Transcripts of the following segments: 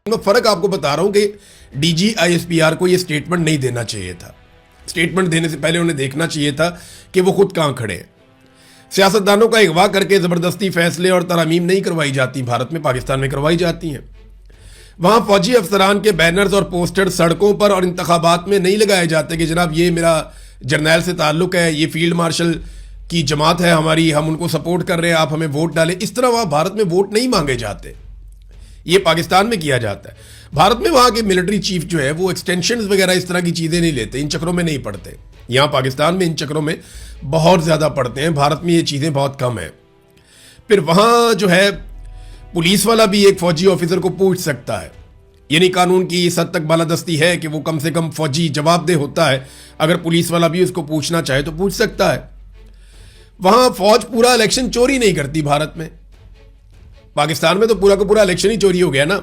मैं फर्क आपको बता रहा हूं कि डीजी आईएसपीआर को यह स्टेटमेंट नहीं देना चाहिए था। स्टेटमेंट देने से पहले उन्हें देखना चाहिए था कि वो खुद कहां खड़े हैं। सियासतदानों का अगवा करके जबरदस्ती फैसले और तरमीम नहीं करवाई जाती, भारत में, पाकिस्तान में करवाई जाती हैं। वहां फौजी अफसरान के बैनर्स और पोस्टर सड़कों पर और इंतखाबात में नहीं लगाए जाते कि जनाब ये मेरा जर्नैल से ताल्लुक है, ये फील्ड मार्शल की जमात है हमारी, हम उनको सपोर्ट कर रहे हैं, आप हमें वोट डालें। इस तरह वहां भारत में वोट नहीं मांगे जाते। ये पाकिस्तान में किया जाता है। भारत में वहां के मिलिट्री चीफ जो है वो एक्सटेंशन वगैरह इस तरह की चीजें नहीं लेते, इन चक्रों में नहीं पड़ते। यहां पाकिस्तान में इन चक्रों में बहुत ज्यादा पड़ते हैं, भारत में ये चीजें बहुत कम है। फिर वहां जो है पुलिस वाला भी एक फौजी ऑफिसर को पूछ सकता है, यानी कानून की इस हद तक बालादस्ती है कि वो कम से कम फौजी जवाबदेह होता है। अगर पुलिस वाला भी उसको पूछना चाहे तो पूछ सकता है। वहां फौज पूरा इलेक्शन चोरी नहीं करती भारत में। पाकिस्तान में तो पूरा का पूरा इलेक्शन ही चोरी हो गया ना।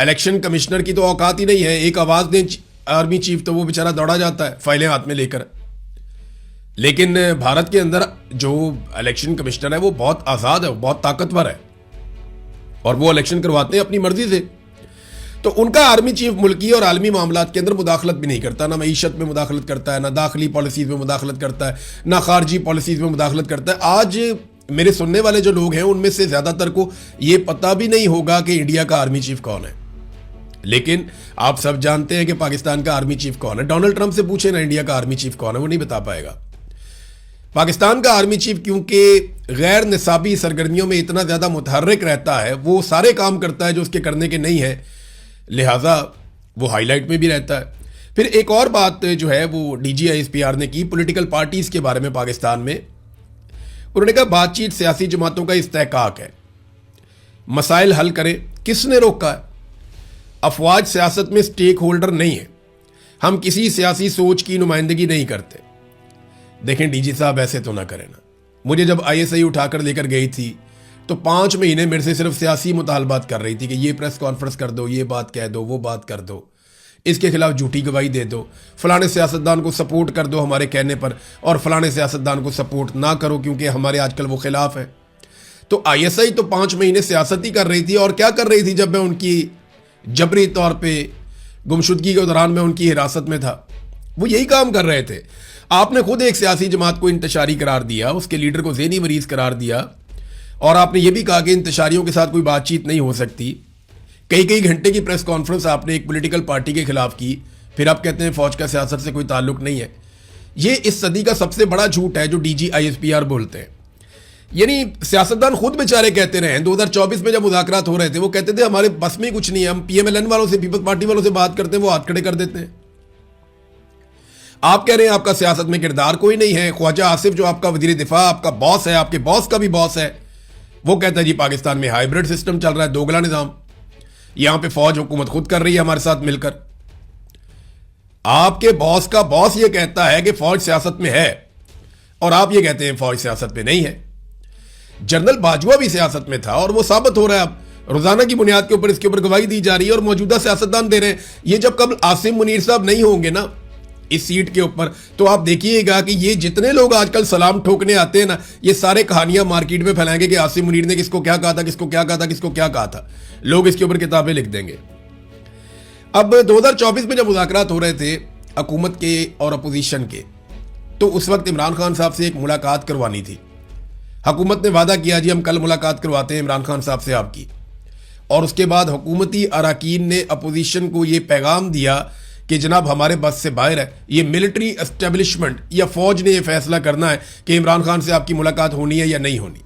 इलेक्शन कमिश्नर की तो औकात ही नहीं है, एक आवाज दें आर्मी चीफ तो वो बेचारा दौड़ा जाता है फाइलें हाथ में लेकर। लेकिन भारत के अंदर जो इलेक्शन कमिश्नर है वो बहुत आजाद है, बहुत ताकतवर है और वो इलेक्शन करवाते हैं अपनी मर्जी से। तो उनका आर्मी चीफ मुल्की और आलमी मामलात के अंदर मुदाखलत भी नहीं करता, ना मईशत में मुदाखलत करता है, ना दाखिली पॉलिसीज में मुदाखलत करता है, ना खारजी पॉलिसीज में मुदाखलत करता है। आज मेरे सुनने वाले जो लोग हैं उनमें से ज्यादातर को यह पता भी नहीं होगा कि इंडिया का आर्मी चीफ कौन है, लेकिन आप सब जानते हैं कि पाकिस्तान का आर्मी चीफ कौन है। डोनाल्ड ट्रंप से पूछे ना इंडिया का आर्मी चीफ कौन है, वो नहीं बता पाएगा। पाकिस्तान का आर्मी चीफ क्योंकि गैर निसाबी सरगर्मियों में इतना ज्यादा मुतहर्रिक रहता है, वो सारे काम करता है जो उसके करने के नहीं है, लिहाजा वो हाईलाइट में भी रहता है। फिर एक और बात जो है वो डीजीआईएसपीआर ने की पॉलिटिकल पार्टीज के बारे में पाकिस्तान में। उन्होंने कहा बातचीत सियासी जमातों का इस्तेहकाक है, मसाइल हल करें। किसने रोका है? अफवाज सियासत में स्टेक होल्डर नहीं है, हम किसी सियासी सोच की नुमाइंदगी नहीं करते। देखें डीजी साहब ऐसे तो ना करें ना। मुझे जब आईएसआई उठाकर लेकर गई थी तो 5 महीने मेरे से सिर्फ सियासी मुतालबात कर रही थी कि ये प्रेस कॉन्फ्रेंस कर दो, ये बात कह दो, वो बात कर दो, इसके खिलाफ झूठी गवाही दे दो, फलाने सियासतदान को सपोर्ट कर दो हमारे कहने पर और फलाने सियासतदान को सपोर्ट ना करो क्योंकि हमारे आजकल वो खिलाफ है। तो आईएसआई तो 5 महीने सियासत ही कर रही थी। और क्या कर रही थी जब मैं उनकी जबरी तौर पर गुमशुदगी के दौरान मैं उनकी हिरासत में था? वो यही काम कर रहे थे। आपने खुद एक सियासी जमात को इंतशारी करार दिया, उसके लीडर को ज़हनी मरीज करार दिया और आपने ये भी कहा कि इंतशारियों के साथ कोई बातचीत नहीं हो सकती। कई कई घंटे की प्रेस कॉन्फ्रेंस आपने एक पॉलिटिकल पार्टी के खिलाफ की, फिर आप कहते हैं फौज का सियासत से कोई ताल्लुक नहीं है। ये इस सदी का सबसे बड़ा झूठ है जो डीजीआईएसपीआर बोलते हैं। यानी सियासतदान खुद बेचारे कहते रहे हैं, 2024 में जब मुज़ाकरात हो रहे थे वो कहते थे हमारे बस में कुछ नहीं है, हम पीएमएलएन वालों से, पीपल्स पार्टी वालों से बात करते हैं, वो हाथ खड़े कर देते हैं। आप कह रहे हैं आपका सियासत में किरदार कोई नहीं है। ख्वाजा आसिफ जो आपका वजीर दिफा, आपका बॉस है, आपके बॉस का भी बॉस है, वो कहता है जी पाकिस्तान में हाइब्रिड सिस्टम चल रहा है, दोगला निजाम, यहां पे फौज हुकूमत खुद कर रही है हमारे साथ मिलकर। आपके बॉस का बॉस ये कहता है कि फौज सियासत में है और आप ये कहते हैं फौज सियासत में नहीं है। जनरल बाजवा भी सियासत में था और वो साबित हो रहा है। अब रोजाना की बुनियाद के ऊपर इसके ऊपर गवाही दी जा रही है और मौजूदा सियासतदान दे रहे हैं। ये जब कल आसिम मुनीर साहब नहीं होंगे ना इस सीट के ऊपर तो आप देखिएगा कि ये जितने लोग आजकल सलाम ठोकने आते हैं ना, ये सारे कहानियां मार्केट में फैलाएंगे कि आसिम मुनीर ने किसको क्या कहा था, किसको क्या कहा था, किसको क्या कहा था। लोग इसके ऊपर किताबें लिख देंगे। अब 2024 में जब मुज़ाकरात हो रहे थे हुकूमत के और अपोजिशन के, तो उस वक्त इमरान खान साहब से एक मुलाकात करवानी थी। हुकूमत ने वादा किया जी हम कल मुलाकात करवाते हैं इमरान खान साहब से आपकी, और उसके बाद हुकूमती अराकीन ने अपोजिशन को ये पैगाम दिया कि जनाब हमारे बस से बाहर है, ये मिलिट्री एस्टेब्लिशमेंट या फौज ने ये फैसला करना है कि इमरान खान से आपकी मुलाकात होनी है या नहीं होनी।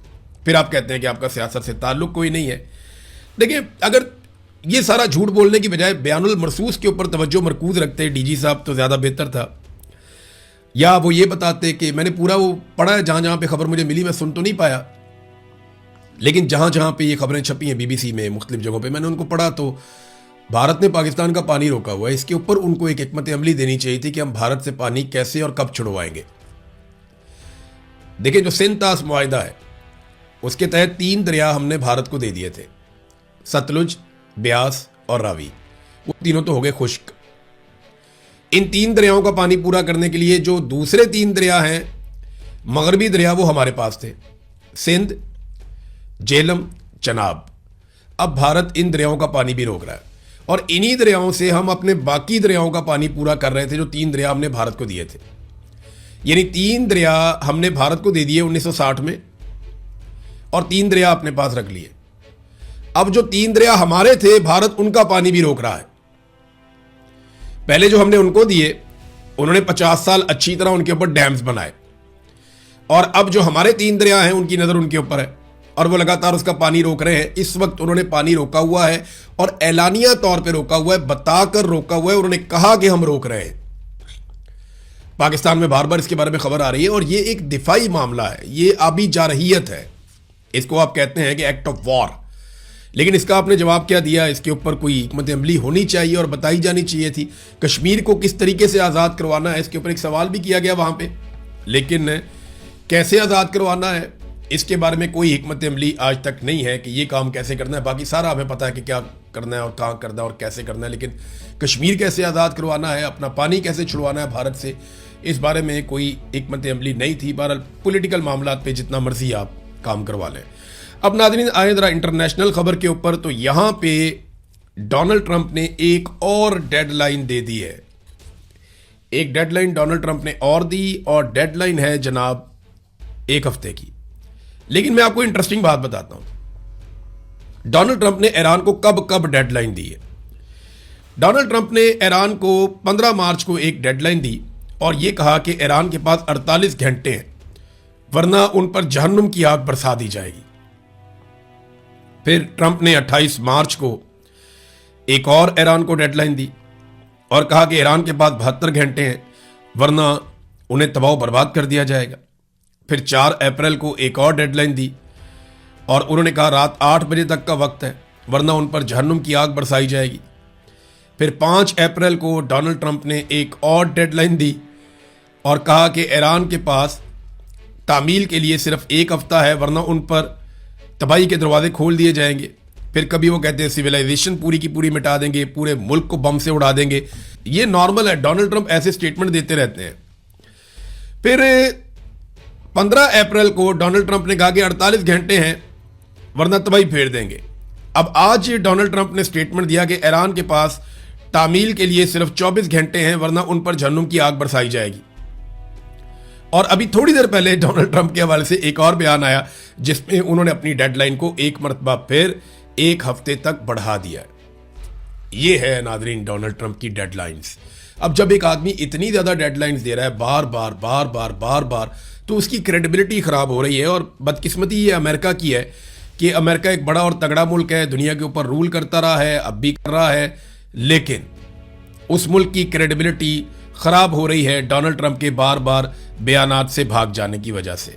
फिर आप कहते हैं कि आपका सियासत से ताल्लुक कोई नहीं है। देखिए अगर ये सारा झूठ बोलने की बजाय बयानुल मरसूस के ऊपर तवज्जो मरकूज रखते डीजी साहब तो ज़्यादा बेहतर था, या वो ये बताते कि मैंने पूरा वो पढ़ा है, जहाँ जहाँ पे खबर मुझे मिली मैं सुन तो नहीं पाया, लेकिन जहाँ जहाँ पे ये खबरें छपी हैं बीबीसी में मुख्तलिफ जगहों पे मैंने उनको पढ़ा, तो भारत ने पाकिस्तान का पानी रोका हुआ है। इसके ऊपर उनको एक हिकमत अमली देनी चाहिए थी कि हम भारत से पानी कैसे और कब छुड़वाएंगे। देखिए जो सिंध तास मुआहिदा है उसके तहत 3 दरिया हमने भारत को दे दिए थे, सतलुज, ब्यास और रावी। वो तीनों तो हो गए खुश्क। इन 3 दरियाओं का पानी पूरा करने के लिए जो दूसरे 3 दरिया हैं मगरबी दरिया वो हमारे पास थे, सिंध, झेलम, चनाब। अब भारत इन दरियाओं का पानी भी रोक रहा है। और इन्हीं दरियाओं से हम अपने बाकी दरियाओं का पानी पूरा कर रहे थे, जो 3 दरिया हमने भारत को दिए थे। यानी 3 दरिया हमने भारत को दे दिए 1960 में और 3 दरिया अपने पास रख लिए। अब जो 3 दरिया हमारे थे, भारत उनका पानी भी रोक रहा है। पहले जो हमने उनको दिए, उन्होंने 50 साल अच्छी तरह उनके ऊपर डैम्स बनाए, और अब जो हमारे 3 दरिया हैं उनकी नजर उनके ऊपर है और वो लगातार उसका पानी रोक रहे हैं। इस वक्त उन्होंने पानी रोका हुआ है और ऐलानिया तौर पे रोका हुआ है, बताकर रोका हुआ है। उन्होंने कहा कि हम रोक रहे हैं। पाकिस्तान में बार बार इसके बारे में खबर आ रही है और ये एक दिफाई मामला है, ये आबी जारहियत है, इसको आप कहते हैं कि एक्ट ऑफ वॉर। लेकिन इसका आपने जवाब क्या दिया? इसके ऊपर कोई हिकमत अमली होनी चाहिए और बताई जानी चाहिए थी। कश्मीर को किस तरीके से आज़ाद करवाना है, इसके ऊपर एक सवाल भी किया गया वहाँ पे, लेकिन कैसे आज़ाद करवाना है इसके बारे में कोई हिकमत अमली आज तक नहीं है कि ये काम कैसे करना है। बाकी सारा हमें पता है कि क्या करना है और कहाँ करना है और कैसे करना है, लेकिन कश्मीर कैसे आज़ाद करवाना है, अपना पानी कैसे छुड़वाना है भारत से, इस बारे में कोई हिकमत अमली नहीं थी। बहरहाल पॉलिटिकल मामला पे जितना मर्जी आप काम करवा लें। अब नाज़रीन आए ज़रा इंटरनेशनल खबर के ऊपर। तो यहाँ पे डोनाल्ड ट्रंप ने एक और डेडलाइन दे दी है। एक डेडलाइन डोनाल्ड ट्रंप ने और दी, और डेडलाइन है जनाब 1 हफ्ते की। लेकिन मैं आपको इंटरेस्टिंग बात बताता हूं। डोनाल्ड ट्रंप ने ईरान को कब डेडलाइन दी है। डोनाल्ड ट्रंप ने ईरान को 15 मार्च को एक डेडलाइन दी और यह कहा कि ईरान के पास 48 घंटे हैं, वरना उन पर जहन्नुम की आग बरसा दी जाएगी। फिर ट्रंप ने 28 मार्च को एक और ईरान को डेडलाइन दी और कहा कि ईरान के पास 72 घंटे हैं, वरना उन्हें तबाह बर्बाद कर दिया जाएगा। फिर 4 अप्रैल को एक और डेडलाइन दी और उन्होंने कहा रात 8 बजे तक का वक्त है, वरना उन पर जहन्नुम की आग बरसाई जाएगी। फिर 5 अप्रैल को डोनाल्ड ट्रंप ने एक और डेडलाइन दी और कहा कि ईरान के पास तामील के लिए सिर्फ 1 हफ्ता है, वरना उन पर तबाही के दरवाजे खोल दिए जाएंगे। फिर कभी वो कहते हैं सिविलाइजेशन पूरी की पूरी मिटा देंगे, पूरे मुल्क को बम से उड़ा देंगे। ये नॉर्मल है, डोनाल्ड ट्रंप ऐसे स्टेटमेंट देते रहते हैं। फिर 15 अप्रैल को डोनाल्ड ट्रंप ने कहा कि 48 घंटे हैं, वरना तबाही फेर देंगे। अब आज डोनाल्ड ट्रंप ने स्टेटमेंट दिया कि ईरान के पास तामील के लिए सिर्फ 24 घंटे हैं, वरना उन पर जहन्नुम की आग बरसाई जाएगी। और अभी थोड़ी देर पहले डोनाल्ड ट्रंप के हवाले से एक और बयान आया जिसमें उन्होंने अपनी डेडलाइन को एक मरतबा फिर 1 हफ्ते तक बढ़ा दिया। ये है नाज़रीन डोनाल्ड ट्रंप की डेडलाइंस। अब जब एक आदमी इतनी ज़्यादा डेडलाइंस दे रहा है बार बार, तो उसकी क्रेडिबिलिटी ख़राब हो रही है। और बदकिस्मती ये अमेरिका की है कि अमेरिका एक बड़ा और तगड़ा मुल्क है, दुनिया के ऊपर रूल करता रहा है, अब भी कर रहा है, लेकिन उस मुल्क की क्रेडिबिलिटी ख़राब हो रही है डोनाल्ड ट्रंप के बार बार बयानात से भाग जाने की वजह से।